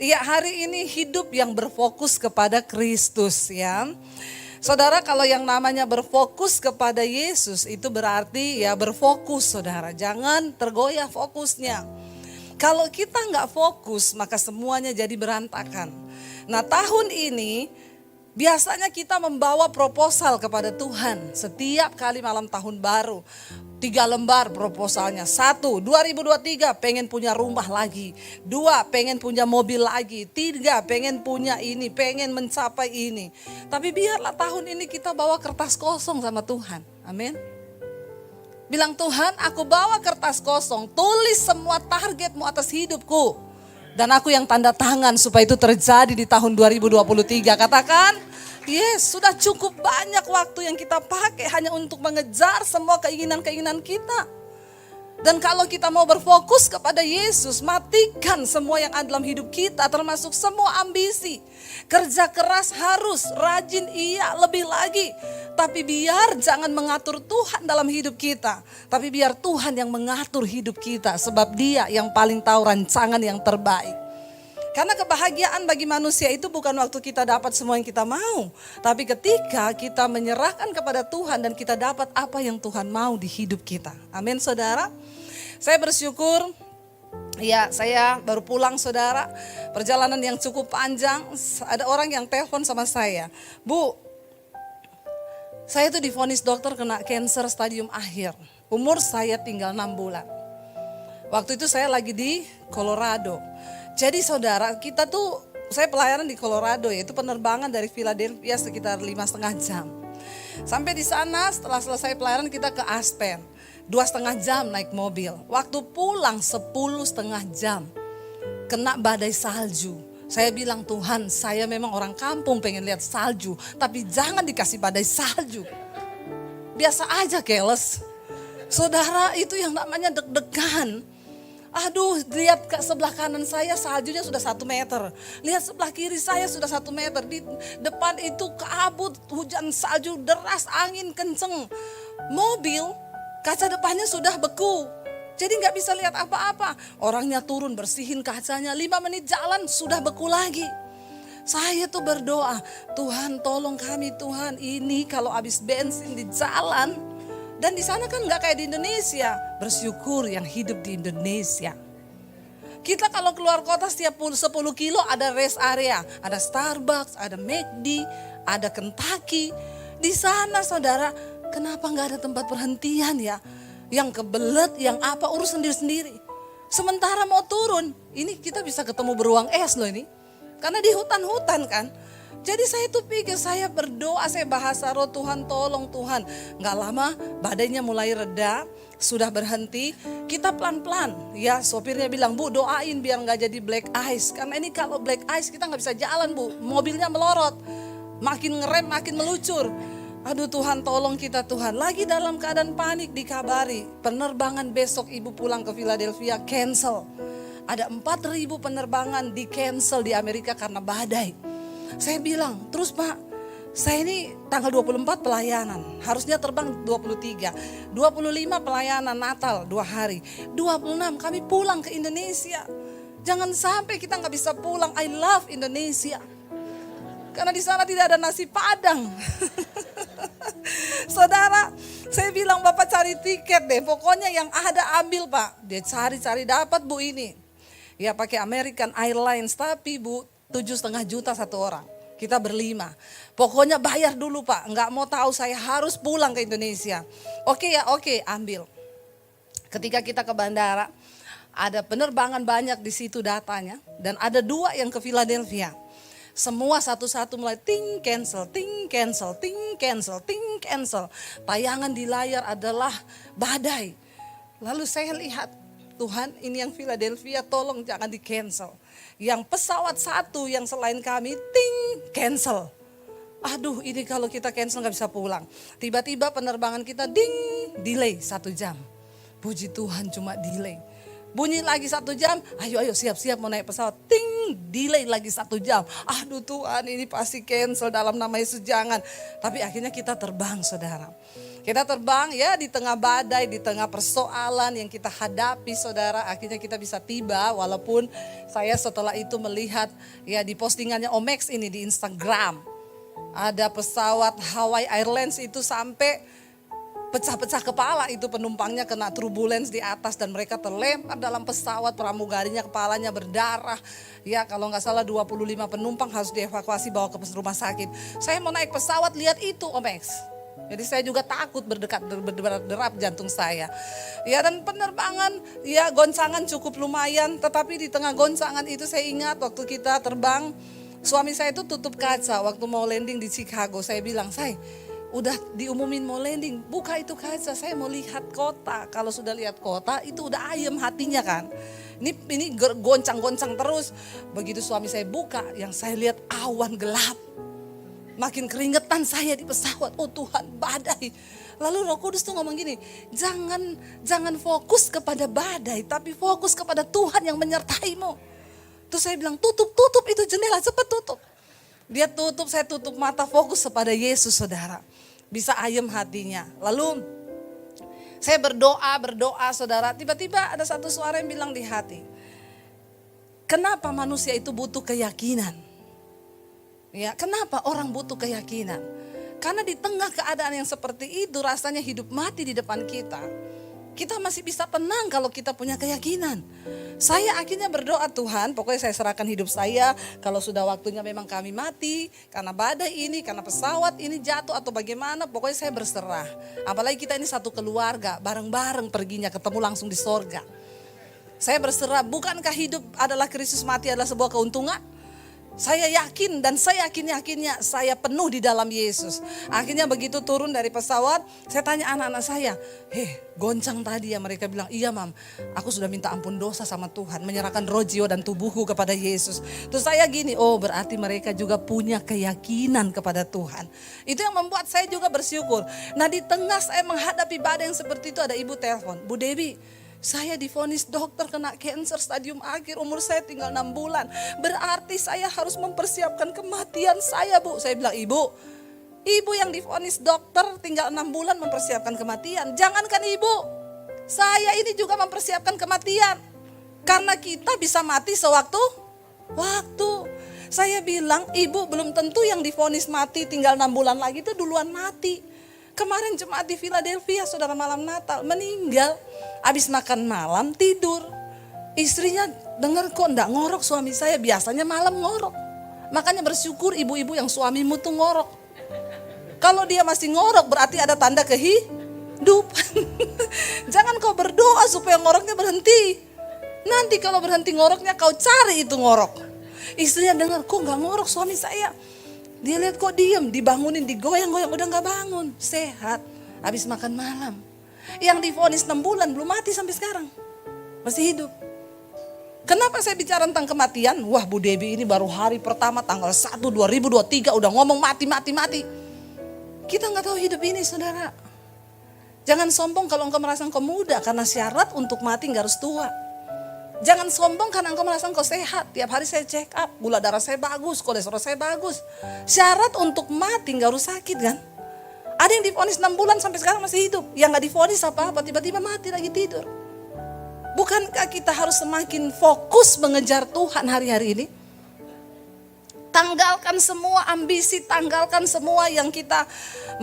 Iya, hari ini hidup yang berfokus kepada Kristus ya. Saudara, kalau yang namanya berfokus kepada Yesus itu berarti ya berfokus, saudara. Jangan tergoyah fokusnya. Kalau kita nggak fokus maka semuanya jadi berantakan. Nah, tahun ini biasanya kita membawa proposal kepada Tuhan setiap kali malam tahun baru. 3 lembar proposalnya. 1, 2023 pengen punya rumah lagi. 2, pengen punya mobil lagi. 3, pengen punya ini, pengen mencapai ini. Tapi biarlah tahun ini kita bawa kertas kosong sama Tuhan. Amin. Bilang, Tuhan, aku bawa kertas kosong, tulis semua targetmu atas hidupku. Dan aku yang tanda tangan supaya itu terjadi di tahun 2023. Katakan, yes, sudah cukup banyak waktu yang kita pakai hanya untuk mengejar semua keinginan-keinginan kita. Dan kalau kita mau berfokus kepada Yesus, matikan semua yang ada dalam hidup kita, termasuk semua ambisi. Kerja keras harus, rajin iya, lebih lagi. Tapi biar jangan mengatur Tuhan dalam hidup kita. Tapi biar Tuhan yang mengatur hidup kita, sebab Dia yang paling tahu rancangan yang terbaik. Karena kebahagiaan bagi manusia itu bukan waktu kita dapat semua yang kita mau. Tapi ketika kita menyerahkan kepada Tuhan dan kita dapat apa yang Tuhan mau di hidup kita. Amin, saudara. Saya bersyukur, ya saya baru pulang, saudara. Perjalanan yang cukup panjang. Ada orang yang telepon sama saya. Bu, saya tuh divonis dokter kena kanker stadium akhir. Umur saya tinggal 6 bulan. Waktu itu saya lagi di Colorado. Jadi saudara, kita tuh, saya pelayanan di Colorado, yaitu penerbangan dari Philadelphia sekitar 5,5 jam. Sampai di sana setelah selesai pelayanan kita ke Aspen. 2,5 jam naik mobil. Waktu pulang 10,5 jam. Kena badai salju. Saya bilang, Tuhan, saya memang orang kampung pengen lihat salju. Tapi jangan dikasih badai salju. Biasa aja keles. Saudara, itu yang namanya deg-degan. Aduh, lihat ke sebelah kanan saya saljunya sudah 1 meter. Lihat sebelah kiri saya sudah 1 meter. Di depan itu kabut, hujan salju deras, angin kenceng. Mobil, kaca depannya sudah beku. Jadi gak bisa lihat apa-apa. Orangnya turun bersihin kacanya, 5 menit jalan sudah beku lagi. Saya tuh berdoa, Tuhan tolong kami Tuhan, ini kalau habis bensin di jalan. Dan di sana kan nggak kayak di Indonesia. Bersyukur yang hidup di Indonesia. Kita kalau keluar kota setiap 10 kilo ada rest area. Ada Starbucks, ada McD, ada Kentucky. Di sana saudara, kenapa nggak ada tempat perhentian ya? Yang kebelet, yang apa, urus sendiri-sendiri. Sementara mau turun, ini kita bisa ketemu beruang es loh ini. Karena di hutan-hutan kan. Jadi saya tuh pikir, saya berdoa, saya bahasa roh, Tuhan tolong Tuhan. Gak lama badainya mulai reda, sudah berhenti. Kita pelan-pelan, ya sopirnya bilang, Bu doain biar gak jadi black ice. Karena ini kalau black ice kita gak bisa jalan Bu, mobilnya melorot. Makin ngerem makin melucur. Aduh Tuhan tolong kita Tuhan. Lagi dalam keadaan panik dikabari, penerbangan besok ibu pulang ke Philadelphia cancel. Ada 4.000 penerbangan di cancel di Amerika karena badai. Saya bilang, terus Pak, saya ini tanggal 24 pelayanan, harusnya terbang 23, 25 pelayanan Natal 2 hari, 26 kami pulang ke Indonesia. Jangan sampai kita gak bisa pulang, I love Indonesia. Karena di sana tidak ada nasi Padang. Saudara, saya bilang Bapak cari tiket deh, pokoknya yang ada ambil Pak. Dia cari-cari dapat Bu ini. Ya pakai American Airlines, tapi Bu 7,5 juta satu orang. Kita berlima. Pokoknya bayar dulu Pak. Enggak mau tahu, saya harus pulang ke Indonesia. Oke ya, oke, ambil. Ketika kita ke bandara, ada penerbangan banyak di situ datanya. Dan ada 2 yang ke Philadelphia. Semua satu-satu mulai ting cancel, ting cancel, ting cancel, ting cancel. Tayangan di layar adalah badai. Lalu saya lihat, Tuhan ini yang Philadelphia tolong jangan di cancel. Yang pesawat satu yang selain kami, ting, cancel. Aduh ini kalau kita cancel gak bisa pulang. Tiba-tiba penerbangan kita ding, delay 1 jam. Puji Tuhan cuma delay. Bunyi lagi 1 jam, ayo siap-siap mau naik pesawat. Ting, delay lagi 1 jam. Aduh Tuhan ini pasti cancel dalam nama Yesus jangan. Tapi akhirnya kita terbang saudara. Kita terbang ya di tengah badai, di tengah persoalan yang kita hadapi saudara. Akhirnya kita bisa tiba, walaupun saya setelah itu melihat ya di postingannya Omex ini di Instagram. Ada pesawat Hawaii Airlines itu sampai pecah-pecah kepala, itu penumpangnya kena turbulence di atas dan mereka terlempar dalam pesawat, pramugarinya kepalanya berdarah. Ya kalau nggak salah 25 penumpang harus dievakuasi bawa ke rumah sakit. Saya mau naik pesawat lihat itu Omex. Jadi saya juga takut berderap jantung saya. Ya dan penerbangan ya goncangan cukup lumayan. Tetapi di tengah goncangan itu saya ingat waktu kita terbang. Suami saya itu tutup kaca waktu mau landing di Chicago. Saya bilang, "Say, udah diumumin mau landing, buka itu kaca, saya mau lihat kota." Kalau sudah lihat kota itu udah ayem hatinya kan. Ini goncang-goncang terus. Begitu suami saya buka, yang saya lihat awan gelap. Makin keringetan saya di pesawat, oh Tuhan badai. Lalu Roh Kudus tuh ngomong gini, jangan fokus kepada badai, tapi fokus kepada Tuhan yang menyertaimu. Terus saya bilang tutup itu jendela, cepat tutup. Dia tutup, saya tutup mata, fokus kepada Yesus saudara. Bisa ayem hatinya. Lalu saya berdoa saudara, tiba-tiba ada satu suara yang bilang di hati. Kenapa manusia itu butuh keyakinan? Ya, kenapa orang butuh keyakinan? Karena di tengah keadaan yang seperti itu rasanya hidup mati di depan kita. Kita masih bisa tenang kalau kita punya keyakinan. Saya akhirnya berdoa, Tuhan pokoknya saya serahkan hidup saya. Kalau sudah waktunya memang kami mati karena badai ini, karena pesawat ini jatuh atau bagaimana, pokoknya saya berserah. Apalagi kita ini satu keluarga, bareng-bareng perginya ketemu langsung di sorga. Saya berserah, bukankah hidup adalah Kristus, mati adalah sebuah keuntungan? Saya yakin dan saya yakinnya saya penuh di dalam Yesus. Akhirnya begitu turun dari pesawat, saya tanya anak-anak saya, goncang tadi ya? Mereka bilang, iya mam, aku sudah minta ampun dosa sama Tuhan, menyerahkan roh, jiwa dan tubuhku kepada Yesus. Terus saya gini, oh berarti mereka juga punya keyakinan kepada Tuhan. Itu yang membuat saya juga bersyukur. Nah di tengah saya menghadapi badai yang seperti itu, ada ibu telepon, Bu Dewi, saya divonis dokter kena cancer stadium akhir, umur saya tinggal 6 bulan. Berarti saya harus mempersiapkan kematian saya Bu. Saya bilang, ibu yang divonis dokter tinggal 6 bulan mempersiapkan kematian. Jangankan ibu, saya ini juga mempersiapkan kematian. Karena kita bisa mati sewaktu-waktu. Saya bilang, ibu belum tentu yang divonis mati tinggal 6 bulan lagi itu duluan mati. Kemarin jemaat di Philadelphia, saudara, malam Natal meninggal. Habis makan malam tidur. Istrinya dengar kok enggak ngorok suami saya. Biasanya malam ngorok. Makanya bersyukur ibu-ibu yang suamimu tuh ngorok. Kalau dia masih ngorok berarti ada tanda kehidupan. Jangan kau berdoa supaya ngoroknya berhenti. Nanti kalau berhenti ngoroknya kau cari itu ngorok. Istrinya dengar kok enggak ngorok suami saya. Dia lihat kok diem, dibangunin, digoyang-goyang, udah gak bangun, sehat, habis makan malam. Yang divonis 6 bulan belum mati sampai sekarang, masih hidup. Kenapa saya bicara tentang kematian? Wah Bu Dewi ini baru hari pertama tanggal 1 2023 udah ngomong mati. Kita gak tahu hidup ini saudara. Jangan sombong kalau engkau merasa engkau muda, karena syarat untuk mati gak harus tua. Jangan sombong karena engkau merasa engkau sehat. Tiap hari saya check up, gula darah saya bagus, kolesterol saya bagus. Syarat untuk mati gak harus sakit kan. Ada yang divonis 6 bulan sampai sekarang masih hidup. Yang gak divonis apa-apa, tiba-tiba mati lagi tidur. Bukankah kita harus semakin fokus mengejar Tuhan hari-hari ini? Tanggalkan semua ambisi, tanggalkan semua yang kita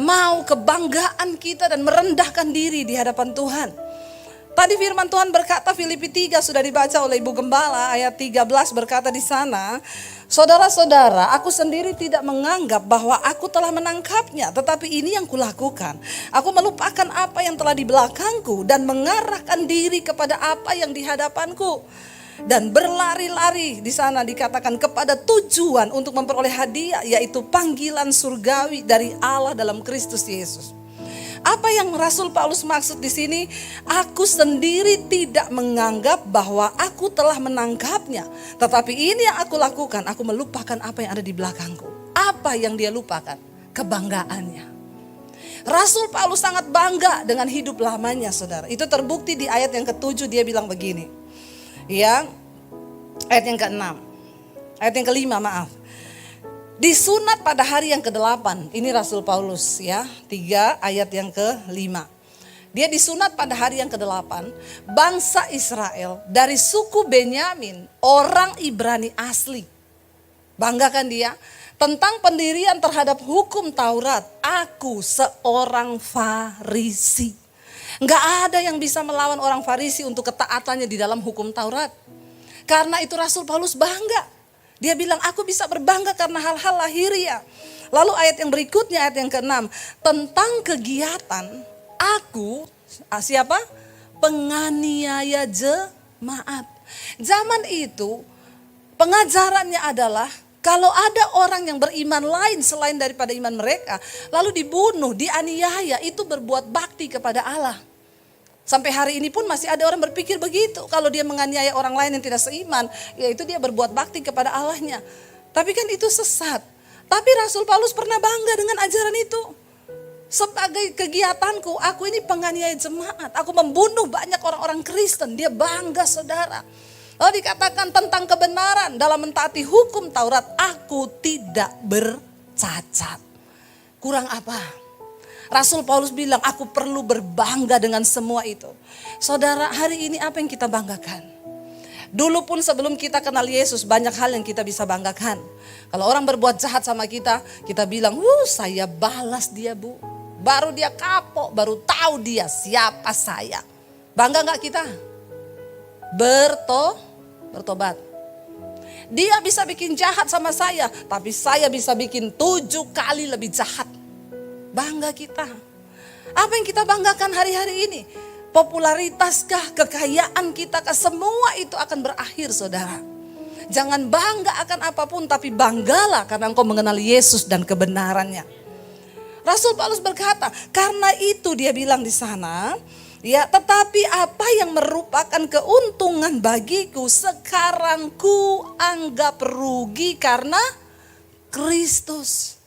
mau, kebanggaan kita, dan merendahkan diri di hadapan Tuhan. Tadi firman Tuhan berkata, Filipi 3 sudah dibaca oleh Ibu Gembala, ayat 13 berkata di sana, saudara-saudara, aku sendiri tidak menganggap bahwa aku telah menangkapnya, tetapi ini yang kulakukan. Aku melupakan apa yang telah di belakangku dan mengarahkan diri kepada apa yang di hadapanku. Dan berlari-lari, di sana dikatakan kepada tujuan untuk memperoleh hadiah, yaitu panggilan surgawi dari Allah dalam Kristus Yesus. Apa yang Rasul Paulus maksud di sini? Aku sendiri tidak menganggap bahwa aku telah menangkapnya. Tetapi ini yang aku lakukan, aku melupakan apa yang ada di belakangku. Apa yang dia lupakan? Kebanggaannya. Rasul Paulus sangat bangga dengan hidup lamanya saudara. Itu terbukti di ayat yang ke-7 dia bilang begini. Ya, ayat yang ke-6. Ayat yang ke-5 maaf. Disunat pada hari yang ke-8. Ini Rasul Paulus ya, 3 ayat yang ke-5. Dia disunat pada hari yang ke-8. Bangsa Israel dari suku Benyamin, orang Ibrani asli. Banggakan dia. Tentang pendirian terhadap hukum Taurat, aku seorang Farisi. Enggak ada yang bisa melawan orang Farisi untuk ketaatannya di dalam hukum Taurat. Karena itu Rasul Paulus bangga. Dia bilang, aku bisa berbangga karena hal-hal lahiriah. Lalu ayat yang berikutnya, ayat yang ke-6. Tentang kegiatan, aku, siapa? Penganiaya jemaat. Zaman itu, pengajarannya adalah, kalau ada orang yang beriman lain selain daripada iman mereka, lalu dibunuh, dianiaya, itu berbuat bakti kepada Allah. Sampai hari ini pun masih ada orang berpikir begitu. Kalau dia menganiaya orang lain yang tidak seiman, yaitu dia berbuat bakti kepada Allahnya. Tapi kan itu sesat. Tapi Rasul Paulus pernah bangga dengan ajaran itu. Sebagai kegiatanku, aku ini penganiaya jemaat. Aku membunuh banyak orang-orang Kristen. Dia bangga, saudara. Lalu dikatakan tentang kebenaran dalam mentaati hukum Taurat, aku tidak bercacat. Kurang apa? Rasul Paulus bilang, aku perlu berbangga dengan semua itu. Saudara, hari ini apa yang kita banggakan? Dulu pun sebelum kita kenal Yesus, banyak hal yang kita bisa banggakan. Kalau orang berbuat jahat sama kita, kita bilang, saya balas dia, Bu. Baru dia kapok, baru tahu dia siapa saya. Bangga gak kita? Bertobat. Dia bisa bikin jahat sama saya, tapi saya bisa bikin 7 kali lebih jahat. Bangga kita. Apa yang kita banggakan hari-hari ini? Popularitaskah, kekayaan kita, semua itu akan berakhir, saudara. Jangan bangga akan apapun, tapi banggalah karena engkau mengenal Yesus dan kebenarannya. Rasul Paulus berkata, karena itu dia bilang di sana, ya, tetapi apa yang merupakan keuntungan bagiku sekarang ku anggap rugi karena Kristus.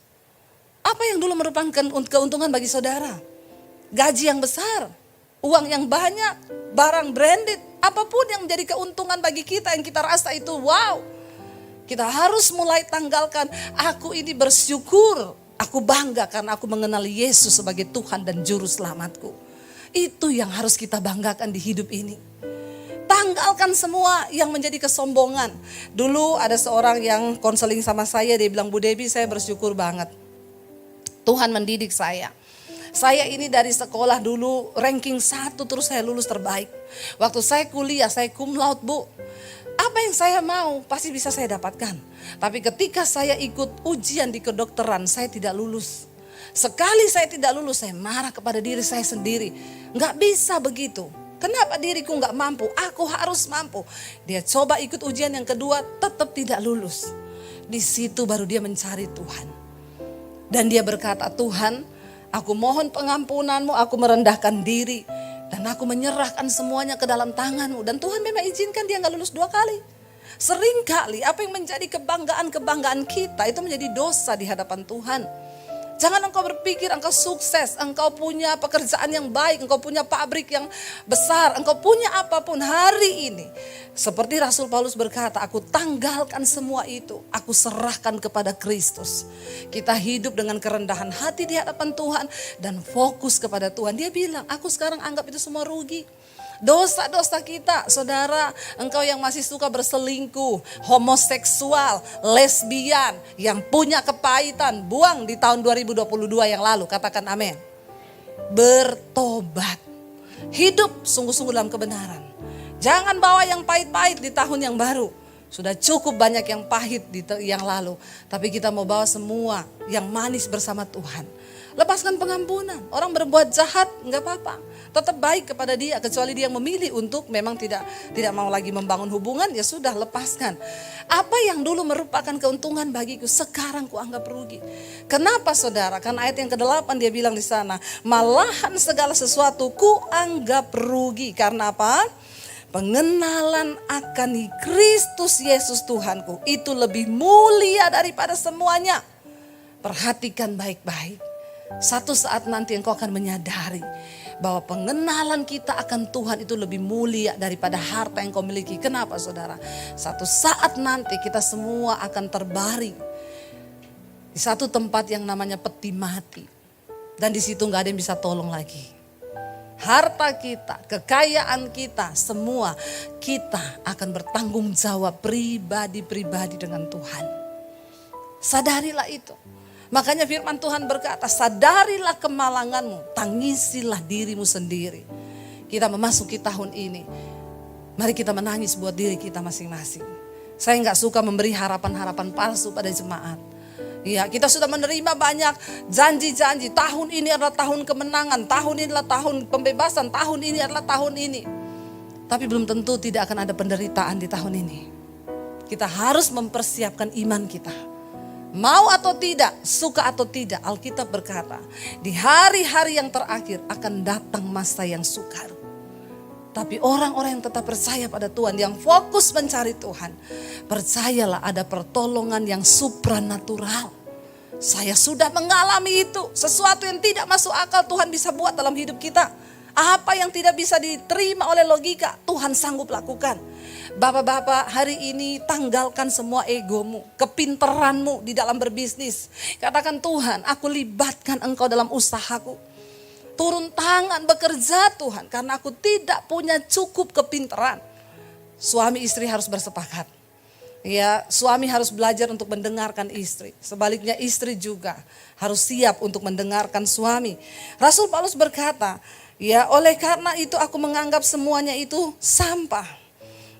Apa yang dulu merupakan keuntungan bagi saudara? Gaji yang besar, uang yang banyak, barang branded, apapun yang menjadi keuntungan bagi kita yang kita rasa itu wow. Kita harus mulai tanggalkan, aku ini bersyukur, aku bangga karena aku mengenal Yesus sebagai Tuhan dan Juru Selamatku. Itu yang harus kita banggakan di hidup ini. Tanggalkan semua yang menjadi kesombongan. Dulu ada seorang yang konseling sama saya, dia bilang, Bu Debbie, saya bersyukur banget. Tuhan mendidik saya. Saya ini dari sekolah dulu ranking 1 terus saya lulus terbaik. Waktu saya kuliah saya cum laude, Bu. Apa yang saya mau pasti bisa saya dapatkan. Tapi ketika saya ikut ujian di kedokteran saya tidak lulus. Sekali saya tidak lulus saya marah kepada diri saya sendiri. Nggak bisa begitu. Kenapa diriku nggak mampu? Aku harus mampu. Dia coba ikut ujian yang kedua tetap tidak lulus. Di situ baru dia mencari Tuhan. Dan dia berkata, Tuhan, aku mohon pengampunanmu, aku merendahkan diri. Dan aku menyerahkan semuanya ke dalam tanganmu. Dan Tuhan memang izinkan dia gak lulus 2 kali. Seringkali apa yang menjadi kebanggaan kita itu menjadi dosa di hadapan Tuhan. Jangan engkau berpikir engkau sukses, engkau punya pekerjaan yang baik, engkau punya pabrik yang besar, engkau punya apapun hari ini. Seperti Rasul Paulus berkata, aku tanggalkan semua itu, aku serahkan kepada Kristus. Kita hidup dengan kerendahan hati di hadapan Tuhan dan fokus kepada Tuhan. Dia bilang, aku sekarang anggap itu semua rugi. Dosa-dosa kita, saudara, engkau yang masih suka berselingkuh, homoseksual, lesbian, yang punya kepahitan, buang di tahun 2022 yang lalu, katakan amin. Bertobat, hidup sungguh-sungguh dalam kebenaran. Jangan bawa yang pahit-pahit di tahun yang baru. Sudah cukup banyak yang pahit di yang lalu, tapi kita mau bawa semua yang manis bersama Tuhan. Lepaskan pengampunan. Orang berbuat jahat enggak apa-apa. Tetap baik kepada dia, kecuali dia memilih untuk memang tidak mau lagi membangun hubungan, ya sudah, lepaskan. Apa yang dulu merupakan keuntungan bagiku sekarang kuanggap rugi. Kenapa, saudara? Karena ayat yang ke-8 dia bilang di sana, malahan segala sesuatu kuanggap rugi. Karena apa? Pengenalan akan Kristus Yesus Tuhanku itu lebih mulia daripada semuanya. Perhatikan baik-baik. Satu saat nanti engkau akan menyadari bahwa pengenalan kita akan Tuhan itu lebih mulia daripada harta yang kau miliki. Kenapa, saudara? Satu saat nanti kita semua akan terbaring Di satu tempat yang namanya peti mati. Dan di situ gak ada yang bisa tolong lagi. Harta kita, kekayaan kita, semua kita akan bertanggung jawab pribadi-pribadi dengan Tuhan. Sadarilah itu. Makanya firman Tuhan berkata, sadarilah kemalanganmu, tangisilah dirimu sendiri. Kita memasuki tahun ini, mari kita menangis buat diri kita masing-masing. Saya gak suka memberi harapan-harapan palsu pada jemaat. Ya, kita sudah menerima banyak janji-janji. Tahun ini adalah tahun kemenangan, tahun ini adalah tahun pembebasan, tahun ini adalah tahun ini. Tapi belum tentu tidak akan ada penderitaan di tahun ini. Kita harus mempersiapkan iman kita. Mau atau tidak, suka atau tidak, Alkitab berkata, di hari-hari yang terakhir akan datang masa yang sukar. Tapi orang-orang yang tetap percaya pada Tuhan, yang fokus mencari Tuhan, percayalah ada pertolongan yang supranatural. Saya sudah mengalami itu, sesuatu yang tidak masuk akal Tuhan bisa buat dalam hidup kita. Apa yang tidak bisa diterima oleh logika, Tuhan sanggup lakukan. Bapak-bapak, hari ini tanggalkan semua egomu, kepinteranmu di dalam berbisnis. Katakan, Tuhan, aku libatkan Engkau dalam usahaku. Turun tangan bekerja Tuhan, karena aku tidak punya cukup kepintaran. Suami istri harus bersepakat. Ya, suami harus belajar untuk mendengarkan istri. Sebaliknya istri juga harus siap untuk mendengarkan suami. Rasul Paulus berkata, ya, oleh karena itu aku menganggap semuanya itu sampah.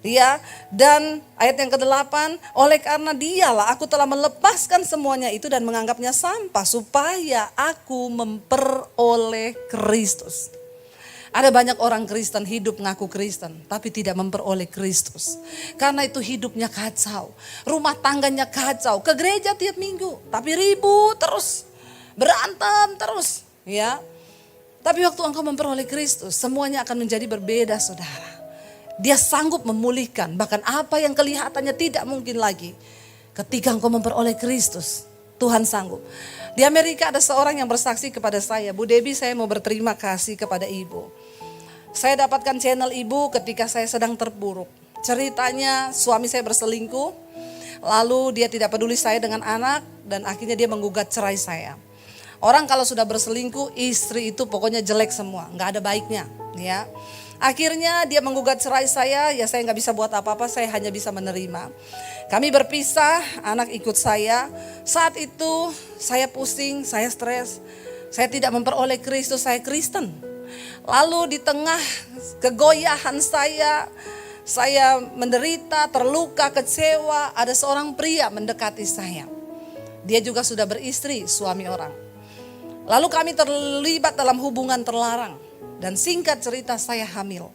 Ya, dan ayat yang ke-8, oleh karena dialah aku telah melepaskan semuanya itu dan menganggapnya sampah supaya aku memperoleh Kristus. Ada banyak orang Kristen hidup ngaku Kristen tapi tidak memperoleh Kristus. Karena itu hidupnya kacau, rumah tangganya kacau, ke gereja tiap minggu tapi ribut terus, berantem terus, ya. Tapi waktu engkau memperoleh Kristus, semuanya akan menjadi berbeda, saudara. Dia sanggup memulihkan bahkan apa yang kelihatannya tidak mungkin lagi. Ketika engkau memperoleh Kristus, Tuhan sanggup. Di Amerika ada seorang yang bersaksi kepada saya, Bu Debbie, saya mau berterima kasih kepada ibu. Saya dapatkan channel ibu ketika saya sedang terpuruk. Ceritanya suami saya berselingkuh, lalu dia tidak peduli saya dengan anak dan akhirnya dia menggugat cerai saya. Orang kalau sudah berselingkuh, istri itu pokoknya jelek semua, nggak ada baiknya, ya. Akhirnya dia menggugat cerai saya, ya saya nggak bisa buat apa-apa, saya hanya bisa menerima. Kami berpisah, anak ikut saya. Saat itu saya pusing, saya stres, saya tidak memperoleh Kristus, saya Kristen. Lalu di tengah kegoyahan saya menderita, terluka, kecewa, ada seorang pria mendekati saya. Dia juga sudah beristri, suami orang. Lalu kami terlibat dalam hubungan terlarang. Dan singkat cerita saya hamil.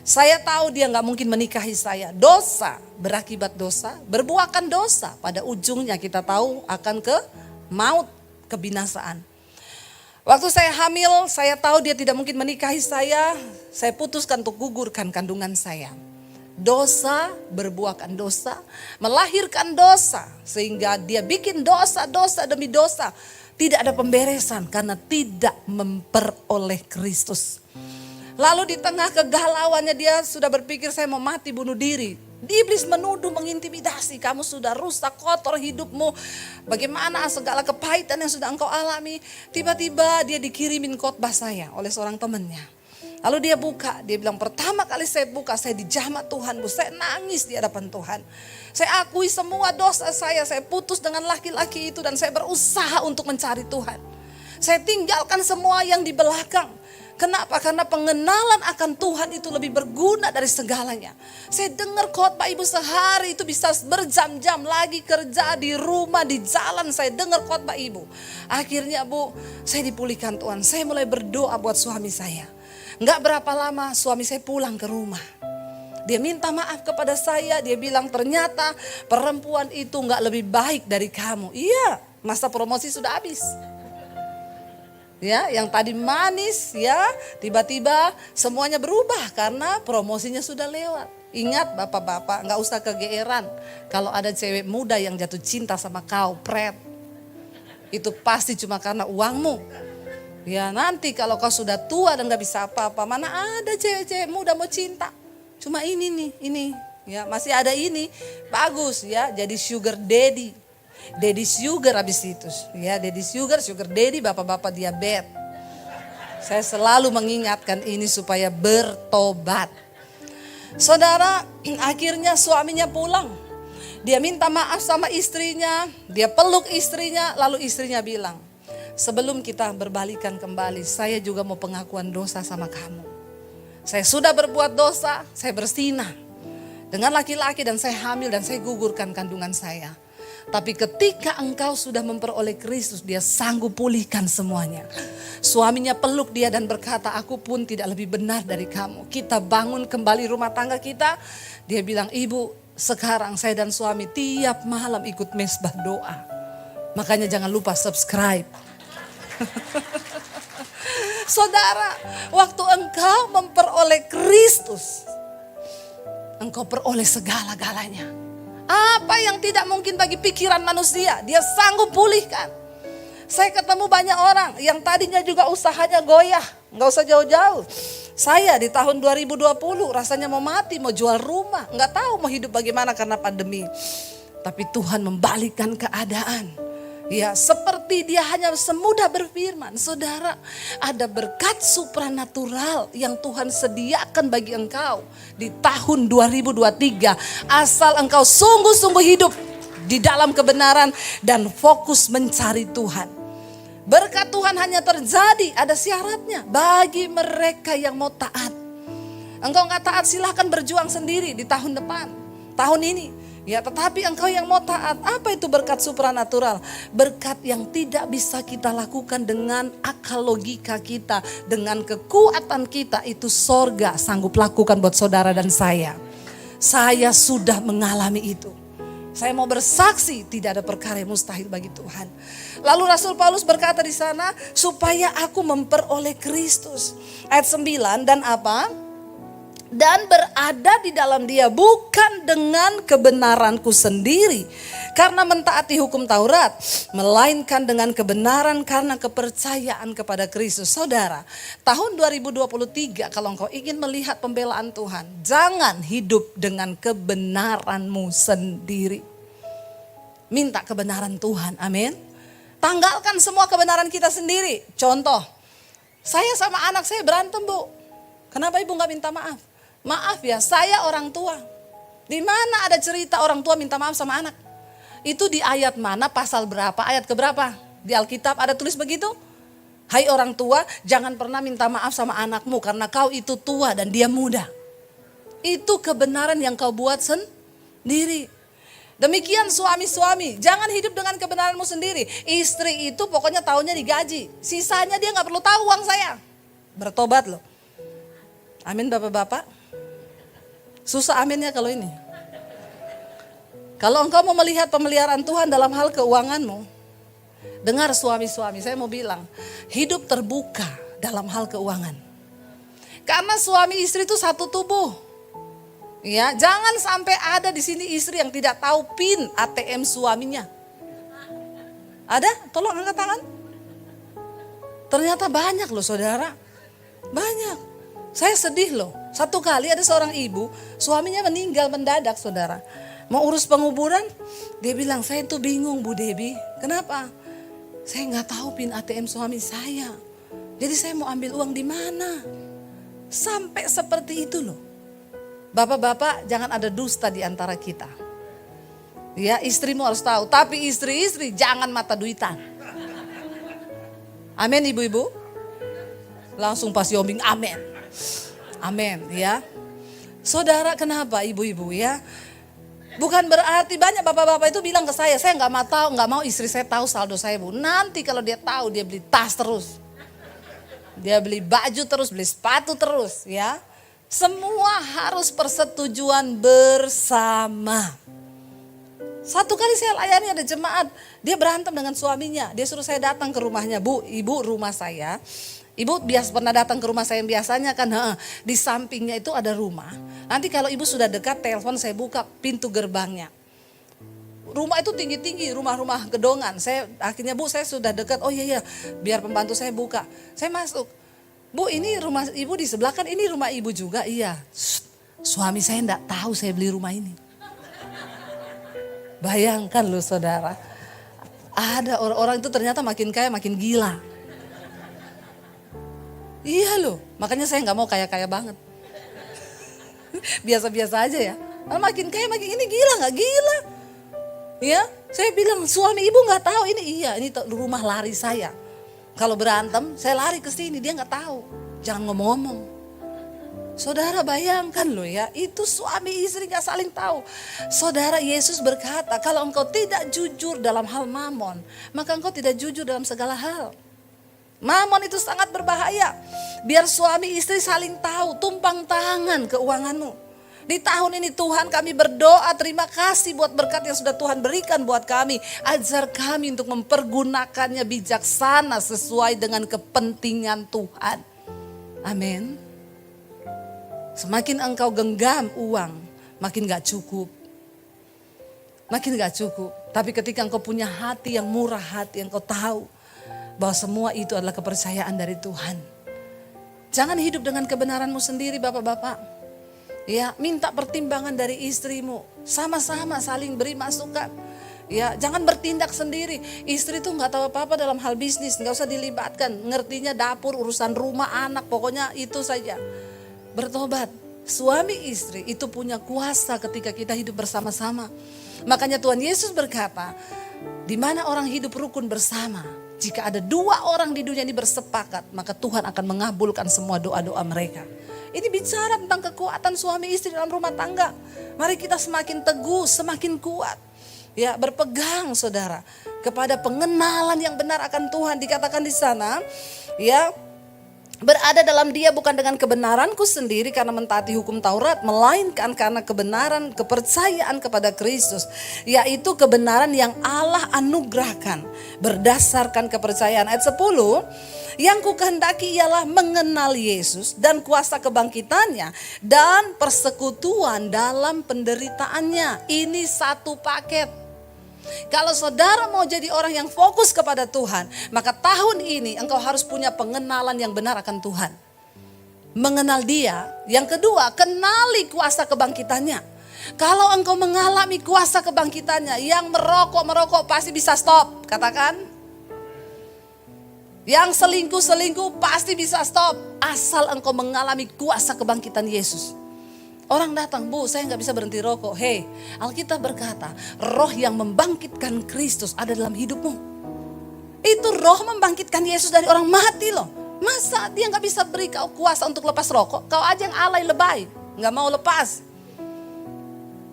Saya tahu dia gak mungkin menikahi saya. Dosa berakibat dosa, berbuahkan dosa. Pada ujungnya kita tahu akan ke maut, kebinasaan. Waktu saya hamil, saya tahu dia tidak mungkin menikahi saya. Saya putuskan untuk gugurkan kandungan saya. Dosa berbuahkan dosa, melahirkan dosa. Sehingga dia bikin dosa demi dosa. Tidak ada pemberesan karena tidak memperoleh Kristus. Lalu di tengah kegalauannya dia sudah berpikir saya mau mati bunuh diri. Iblis menuduh, mengintimidasi, kamu sudah rusak, kotor hidupmu. Bagaimana segala kepahitan yang sudah engkau alami. Tiba-tiba dia dikirimin khotbah saya oleh seorang temannya. Lalu dia buka, dia bilang pertama kali saya buka, saya dijamah Tuhan, Bu. Saya nangis di hadapan Tuhan. Saya akui semua dosa saya putus dengan laki-laki itu dan saya berusaha untuk mencari Tuhan. Saya tinggalkan semua yang di belakang. Kenapa? Karena pengenalan akan Tuhan itu lebih berguna dari segalanya. Saya dengar khotbah ibu sehari itu bisa berjam-jam, lagi kerja di rumah, di jalan saya dengar khotbah ibu. Akhirnya Bu, saya dipulihkan Tuhan. Saya mulai berdoa buat suami saya. Enggak berapa lama suami saya pulang ke rumah. Dia minta maaf kepada saya, dia bilang ternyata perempuan itu enggak lebih baik dari kamu. Iya, masa promosi sudah habis. Ya, yang tadi manis ya, tiba-tiba semuanya berubah karena promosinya sudah lewat. Ingat bapak-bapak, enggak usah kegeeran kalau ada cewek muda yang jatuh cinta sama kau, pret. Itu pasti cuma karena uangmu. Ya nanti kalau kau sudah tua dan gak bisa apa-apa, mana ada cewek-cewek muda mau cinta. Cuma ini nih, ini ya masih ada ini, bagus ya jadi sugar daddy. Daddy sugar habis itu. Ya, daddy sugar daddy, bapak-bapak diabetes. Saya selalu mengingatkan ini supaya bertobat. Saudara, akhirnya suaminya pulang. Dia minta maaf sama istrinya, dia peluk istrinya, lalu istrinya bilang, sebelum kita berbalikan kembali, saya juga mau pengakuan dosa sama kamu. Saya sudah berbuat dosa, saya bersinah dengan laki-laki dan saya hamil dan saya gugurkan kandungan saya. Tapi ketika engkau sudah memperoleh Kristus, dia sanggup pulihkan semuanya. Suaminya peluk dia dan berkata, aku pun tidak lebih benar dari kamu. Kita bangun kembali rumah tangga kita. Dia bilang, ibu, sekarang saya dan suami tiap malam ikut mesbah doa. Makanya jangan lupa subscribe. Saudara, waktu engkau memperoleh Kristus, engkau peroleh segala-galanya. Apa yang tidak mungkin bagi pikiran manusia, dia sanggup pulihkan. Saya ketemu banyak orang yang tadinya juga usahanya goyah, nggak usah jauh-jauh. Saya di tahun 2020 rasanya mau mati, mau jual rumah, nggak tahu mau hidup bagaimana karena pandemi. Tapi Tuhan membalikkan keadaan. Ya, seperti dia hanya semudah berfirman, saudara, ada berkat supranatural yang Tuhan sediakan bagi engkau di tahun 2023. Asal engkau sungguh-sungguh hidup di dalam kebenaran dan fokus mencari Tuhan. Berkat Tuhan hanya terjadi, ada syaratnya bagi mereka yang mau taat. Engkau nggak taat, silahkan berjuang sendiri di tahun depan, tahun ini. Ya, tetapi engkau yang mau taat, apa itu berkat supranatural? Berkat yang tidak bisa kita lakukan dengan akal logika kita, dengan kekuatan kita, itu sorga sanggup lakukan buat saudara dan saya. Saya sudah mengalami itu. Saya mau bersaksi, tidak ada perkara yang mustahil bagi Tuhan. Lalu Rasul Paulus berkata di sana, supaya aku memperoleh Kristus. Ayat 9, dan apa? Dan berada di dalam dia bukan dengan kebenaranku sendiri karena mentaati hukum Taurat, melainkan dengan kebenaran karena kepercayaan kepada Kristus. Saudara, tahun 2023 kalau engkau ingin melihat pembelaan Tuhan, jangan hidup dengan kebenaranmu sendiri. Minta kebenaran Tuhan, amin. Tanggalkan semua kebenaran kita sendiri. Contoh, saya sama anak saya berantem, Bu. Kenapa ibu gak minta maaf? Maaf ya, saya orang tua. Di mana ada cerita orang tua minta maaf sama anak? Itu di ayat mana, pasal berapa, ayat keberapa? Di Alkitab ada tulis begitu? Hai orang tua, jangan pernah minta maaf sama anakmu karena kau itu tua dan dia muda. Itu kebenaran yang kau buat sendiri. Demikian suami-suami, jangan hidup dengan kebenaranmu sendiri. Istri itu pokoknya tahunya digaji, sisanya dia gak perlu tahu uang saya. Bertobat loh. Amin bapak-bapak. Susah aminnya kalau ini. Kalau engkau mau melihat pemeliharaan Tuhan dalam hal keuanganmu, dengar suami-suami, saya mau bilang, hidup terbuka dalam hal keuangan. Karena suami istri itu satu tubuh. Ya, jangan sampai ada di sini istri yang tidak tahu PIN ATM suaminya. Ada? Tolong angkat tangan. Ternyata banyak loh saudara. Banyak. Saya sedih loh. Satu kali ada seorang ibu, suaminya meninggal mendadak saudara. Mau urus penguburan, dia bilang, saya tuh bingung Bu Debbie. Kenapa? Saya nggak tahu PIN ATM suami saya. Jadi saya mau ambil uang di mana? Sampai seperti itu loh. Bapak-bapak jangan ada dusta di antara kita. Ya, istrimu harus tahu. Tapi istri-istri jangan mata duitan. Amin ibu-ibu. Langsung pas yombing amin. Amin ya. Saudara, kenapa ibu-ibu ya? Bukan berarti banyak bapak-bapak itu bilang ke saya nggak mau istri saya tahu saldo saya Bu. Nanti kalau dia tahu dia beli tas terus. Dia beli baju terus, beli sepatu terus ya. Semua harus persetujuan bersama. Satu kali saya layani ada jemaat, dia berantem dengan suaminya. Dia suruh saya datang ke rumahnya, Bu, ibu rumah saya. Ibu biasa pernah datang ke rumah saya yang biasanya kan, di sampingnya itu ada rumah. Nanti kalau ibu sudah dekat telepon saya buka pintu gerbangnya. Rumah itu tinggi-tinggi, rumah-rumah gedongan. Akhirnya Bu saya sudah dekat, oh iya biar pembantu saya buka. Saya masuk, Bu ini rumah ibu di sebelah kan, ini rumah ibu juga, iya. Suami saya enggak tahu saya beli rumah ini. Bayangkan loh saudara. Ada orang-orang itu ternyata makin kaya makin gila. Iya loh, makanya saya nggak mau kaya-kaya banget. Biasa-biasa aja ya. Makin kaya makin ini gila nggak gila? Ya, saya bilang suami ibu nggak tahu ini ini rumah lari saya. Kalau berantem saya lari ke sini dia nggak tahu. Jangan ngomong-ngomong. Saudara bayangkan loh ya, itu suami istri gak saling tahu. Saudara, Yesus berkata, kalau engkau tidak jujur dalam hal mamon, maka engkau tidak jujur dalam segala hal. Mamon itu sangat berbahaya. Biar suami istri saling tahu, tumpang tangan keuanganmu. Di tahun ini Tuhan kami berdoa, terima kasih buat berkat yang sudah Tuhan berikan buat kami. Ajar kami untuk mempergunakannya bijaksana sesuai dengan kepentingan Tuhan. Amin. Semakin engkau genggam uang, makin gak cukup. Makin gak cukup. Tapi ketika engkau punya hati yang murah hati, engkau tahu bahwa semua itu adalah kepercayaan dari Tuhan. Jangan hidup dengan kebenaranmu sendiri bapak-bapak. Ya, minta pertimbangan dari istrimu. Sama-sama saling beri masukan. Ya, jangan bertindak sendiri. Istri tuh gak tahu apa-apa dalam hal bisnis, gak usah dilibatkan. Ngertinya dapur, urusan rumah, anak, pokoknya itu saja. Bertobat, suami istri itu punya kuasa ketika kita hidup bersama-sama. Makanya Tuhan Yesus berkata, di mana orang hidup rukun bersama, jika ada 2 orang di dunia ini bersepakat, maka Tuhan akan mengabulkan semua doa-doa mereka. Ini bicara tentang kekuatan suami istri dalam rumah tangga. Mari kita semakin teguh, semakin kuat. Ya, berpegang saudara kepada pengenalan yang benar akan Tuhan. Dikatakan di sana, ya, berada dalam dia bukan dengan kebenaranku sendiri karena mentaati hukum Taurat, melainkan karena kebenaran kepercayaan kepada Kristus, yaitu kebenaran yang Allah anugerahkan berdasarkan kepercayaan. Ayat 10, yang kukehendaki ialah mengenal Yesus dan kuasa kebangkitannya dan persekutuan dalam penderitaannya. Ini satu paket. Kalau saudara mau jadi orang yang fokus kepada Tuhan, maka tahun ini engkau harus punya pengenalan yang benar akan Tuhan. Mengenal dia. Yang kedua, kenali kuasa kebangkitannya. Kalau engkau mengalami kuasa kebangkitannya, yang merokok pasti bisa stop. Katakan. Yang selingkuh pasti bisa stop. Asal engkau mengalami kuasa kebangkitan Yesus. Orang datang, Bu, saya gak bisa berhenti rokok. Hei, Alkitab berkata, roh yang membangkitkan Kristus ada dalam hidupmu. Itu roh membangkitkan Yesus dari orang mati loh. Masa dia gak bisa beri kau kuasa untuk lepas rokok? Kau aja yang alay lebay, gak mau lepas.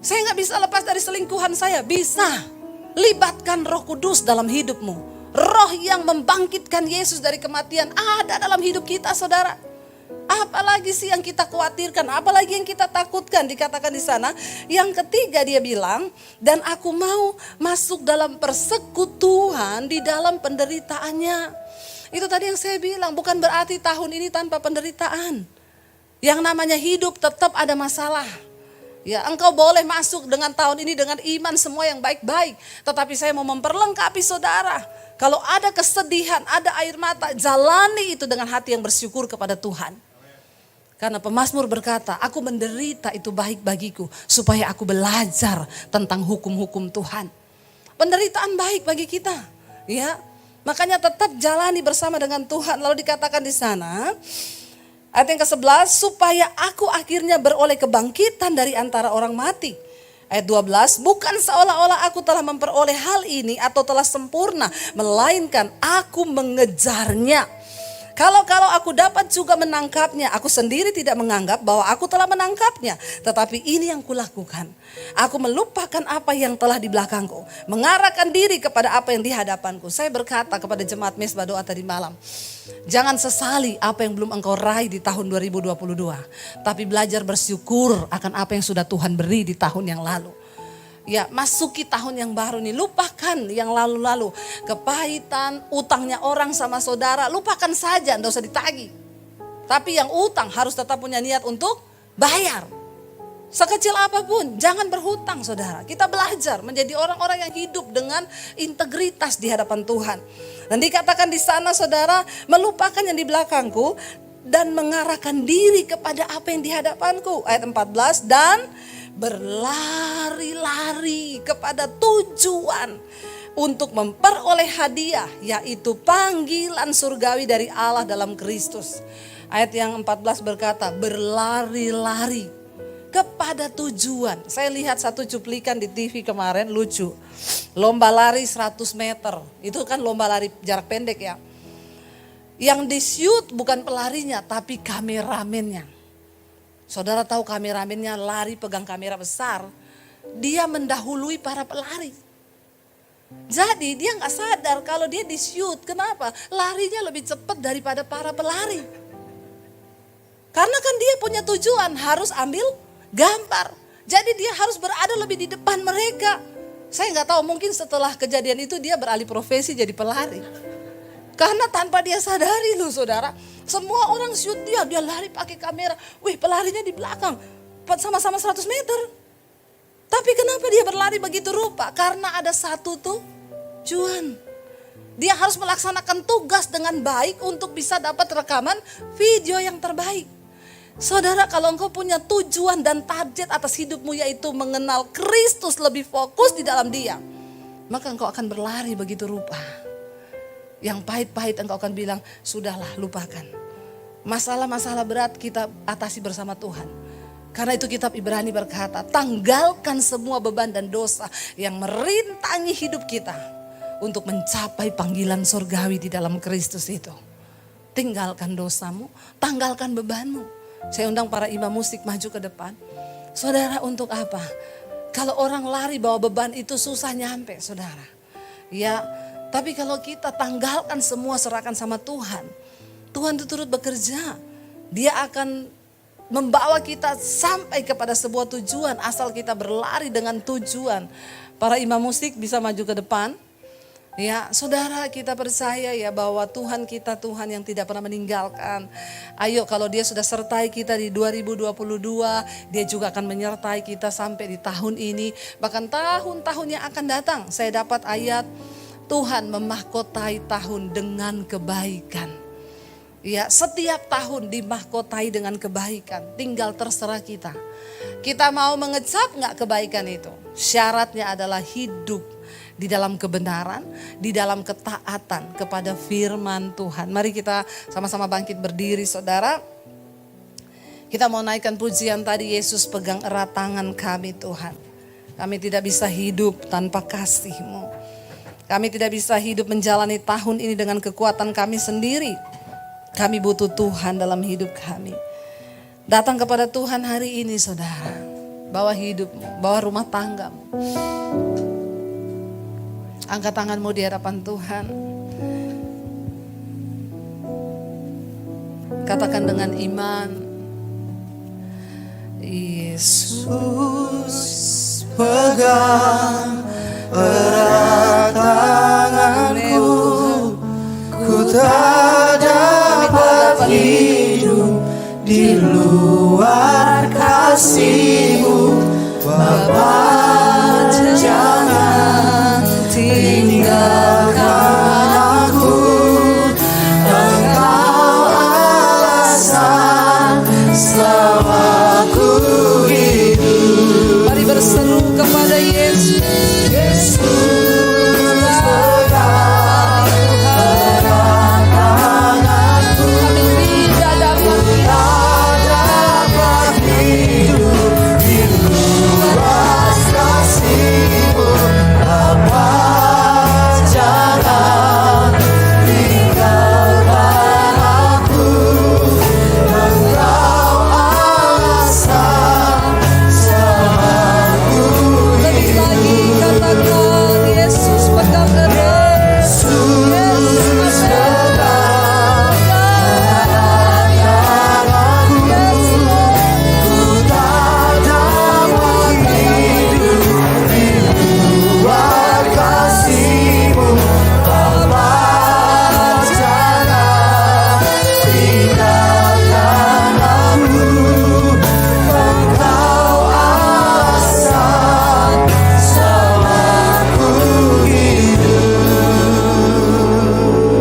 Saya gak bisa lepas dari selingkuhan saya. Bisa, libatkan Roh Kudus dalam hidupmu. Roh yang membangkitkan Yesus dari kematian ada dalam hidup kita, saudara. Apalagi sih yang kita khawatirkan, apalagi yang kita takutkan. Dikatakan di sana, yang ketiga dia bilang, dan aku mau masuk dalam persekutuan di dalam penderitaannya. Itu tadi yang saya bilang, bukan berarti tahun ini tanpa penderitaan. Yang namanya hidup tetap ada masalah. Ya, engkau boleh masuk dengan tahun ini dengan iman semua yang baik-baik. Tetapi saya mau memperlengkapi saudara. Kalau ada kesedihan, ada air mata, jalani itu dengan hati yang bersyukur kepada Tuhan. Karena pemazmur berkata, aku menderita itu baik bagiku supaya aku belajar tentang hukum-hukum Tuhan. Penderitaan baik bagi kita, ya. Makanya tetap jalani bersama dengan Tuhan. Lalu dikatakan di sana, ayat yang ke-11, supaya aku akhirnya beroleh kebangkitan dari antara orang mati. Ayat 12, bukan seolah-olah aku telah memperoleh hal ini atau telah sempurna, melainkan aku mengejarnya. Kalau aku dapat juga menangkapnya, aku sendiri tidak menganggap bahwa aku telah menangkapnya. Tetapi ini yang kulakukan. Aku melupakan apa yang telah di belakangku, mengarahkan diri kepada apa yang di hadapanku. Saya berkata kepada jemaat Mesbah Doa tadi malam, jangan sesali apa yang belum engkau raih di tahun 2022. Tapi belajar bersyukur akan apa yang sudah Tuhan beri di tahun yang lalu. Ya, masuki tahun yang baru nih, lupakan yang lalu-lalu. Kepahitan, utangnya orang sama saudara, lupakan saja, enggak usah ditagih. Tapi yang utang harus tetap punya niat untuk bayar. Sekecil apapun, jangan berhutang saudara. Kita belajar menjadi orang-orang yang hidup dengan integritas di hadapan Tuhan. Dan dikatakan di sana saudara, melupakan yang di belakangku dan mengarahkan diri kepada apa yang di hadapanku. Ayat 14, dan berlari-lari kepada tujuan untuk memperoleh hadiah, yaitu panggilan surgawi dari Allah dalam Kristus. Ayat yang 14 berkata, berlari-lari kepada tujuan. Saya lihat satu cuplikan di TV kemarin, lucu. Lomba lari 100 meter, itu kan lomba lari jarak pendek ya. Yang di-shoot bukan pelarinya, tapi kameramennya. Saudara tahu kameramennya lari pegang kamera besar, dia mendahului para pelari. Jadi dia gak sadar kalau dia di-shoot, kenapa? Larinya lebih cepat daripada para pelari. Karena kan dia punya tujuan, harus ambil gambar. Jadi dia harus berada lebih di depan mereka. Saya gak tahu, mungkin setelah kejadian itu dia beralih profesi jadi pelari. Karena tanpa dia sadari loh saudara, semua orang shoot dia lari pakai kamera. Wih, pelarinya di belakang, sama-sama 100 meter. Tapi kenapa dia berlari begitu rupa? Karena ada satu tujuan. Dia harus melaksanakan tugas dengan baik untuk bisa dapat rekaman video yang terbaik. Saudara, kalau engkau punya tujuan dan target atas hidupmu, yaitu mengenal Kristus, lebih fokus di dalam Dia, maka engkau akan berlari begitu rupa. Yang pahit-pahit engkau akan bilang, sudahlah, lupakan. Masalah-masalah berat kita atasi bersama Tuhan. Karena itu kitab Ibrani berkata, tanggalkan semua beban dan dosa yang merintangi hidup kita untuk mencapai panggilan surgawi di dalam Kristus itu. Tinggalkan dosamu, tanggalkan bebanmu. Saya undang para imam musik maju ke depan. Saudara, untuk apa? Kalau orang lari bawa beban itu susah nyampe, saudara. Ya, tapi kalau kita tanggalkan semua, serahkan sama Tuhan, Tuhan itu turut bekerja. Dia akan membawa kita sampai kepada sebuah tujuan, asal kita berlari dengan tujuan. Para imam musik bisa maju ke depan. Ya, saudara, kita percaya ya bahwa Tuhan kita Tuhan yang tidak pernah meninggalkan. Ayo, kalau Dia sudah sertai kita di 2022, Dia juga akan menyertai kita sampai di tahun ini, bahkan tahun-tahun yang akan datang. Saya dapat ayat, Tuhan memahkotai tahun dengan kebaikan. Ya, setiap tahun dimahkotai dengan kebaikan, tinggal terserah kita. Kita mau mengecap gak kebaikan itu? Syaratnya adalah hidup di dalam kebenaran, di dalam ketaatan kepada firman Tuhan. Mari kita sama-sama bangkit berdiri, saudara. Kita mau naikkan pujian tadi, Yesus pegang erat tangan kami Tuhan. Kami tidak bisa hidup tanpa kasih-Mu. Kami tidak bisa hidup menjalani tahun ini dengan kekuatan kami sendiri. Kami butuh Tuhan dalam hidup kami. Datang kepada Tuhan hari ini, saudara. Bawa hidupmu, bawa rumah tanggamu. Angkat tanganmu di hadapan Tuhan. Katakan dengan iman, Yesus pegang erat tanganku, ku tak dapat hidup di luar kasih-Mu, Bapa. Jangan tinggalkan aku, Engkau alasan selama ku hidup. Mari berseru kepada Yesus. Yesus pegang erat tanganku, tidak dapat hidup di luar kasih-Mu, Bapa. Jangan tinggalkan aku, Engkau alasan selaku. Lebih lagi katakan, Yesus pegang erat. Yesus pegang erat tanganku, ku tak dapat hidup di luar kasih-Mu, Bapa. Jangan tinggalkan aku, Engkau alasan selaku hidup.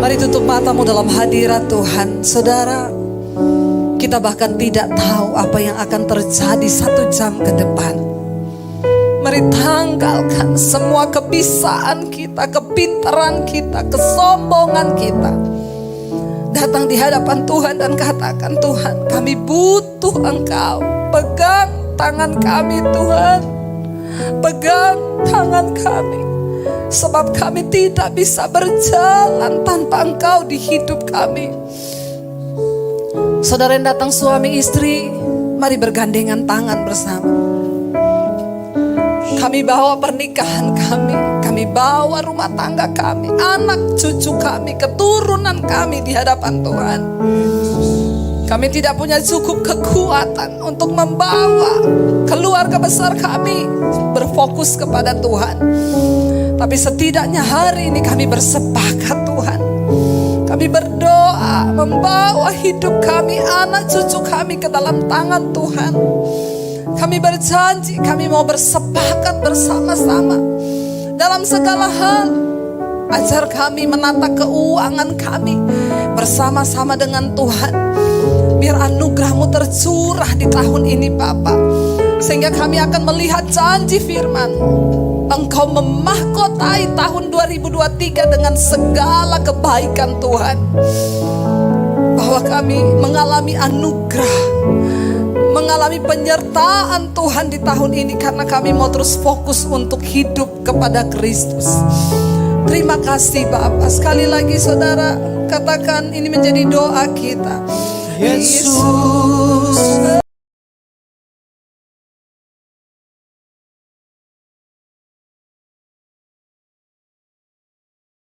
Mari tutup matamu dalam hadirat Tuhan. Saudara, kita bahkan tidak tahu apa yang akan terjadi 1 jam ke depan. Mari Mari tanggalkan semua kebisaan kita, kepintaran kita, kesombongan kita. Datang di hadapan Tuhan dan katakan, Tuhan, kami butuh Engkau. Pegang tangan kami, Tuhan. Pegang tangan kami. Sebab kami tidak bisa berjalan tanpa Engkau di hidup kami. Saudara yang datang suami istri, mari bergandengan tangan bersama. Kami bawa pernikahan kami bawa rumah tangga kami, anak cucu kami, keturunan kami di hadapan Tuhan. Kami tidak punya cukup kekuatan untuk membawa keluarga besar kami berfokus kepada Tuhan. Tapi setidaknya hari ini kami bersepakat, Tuhan. Kami berdoa membawa hidup kami, anak cucu kami ke dalam tangan Tuhan. Kami berjanji, kami mau bersepakat bersama-sama dalam segala hal. Ajar kami menata keuangan kami bersama-sama dengan Tuhan. Biar anugerah-Mu tercurah di tahun ini, Bapa. Sehingga kami akan melihat janji firman. Engkau memahkotai tahun 2023 dengan segala kebaikan Tuhan. Bahwa kami mengalami anugerah, mengalami penyertaan Tuhan di tahun ini, karena kami mau terus fokus untuk hidup kepada Kristus. Terima kasih Bapa. Sekali lagi saudara, katakan ini menjadi doa kita. Yesus.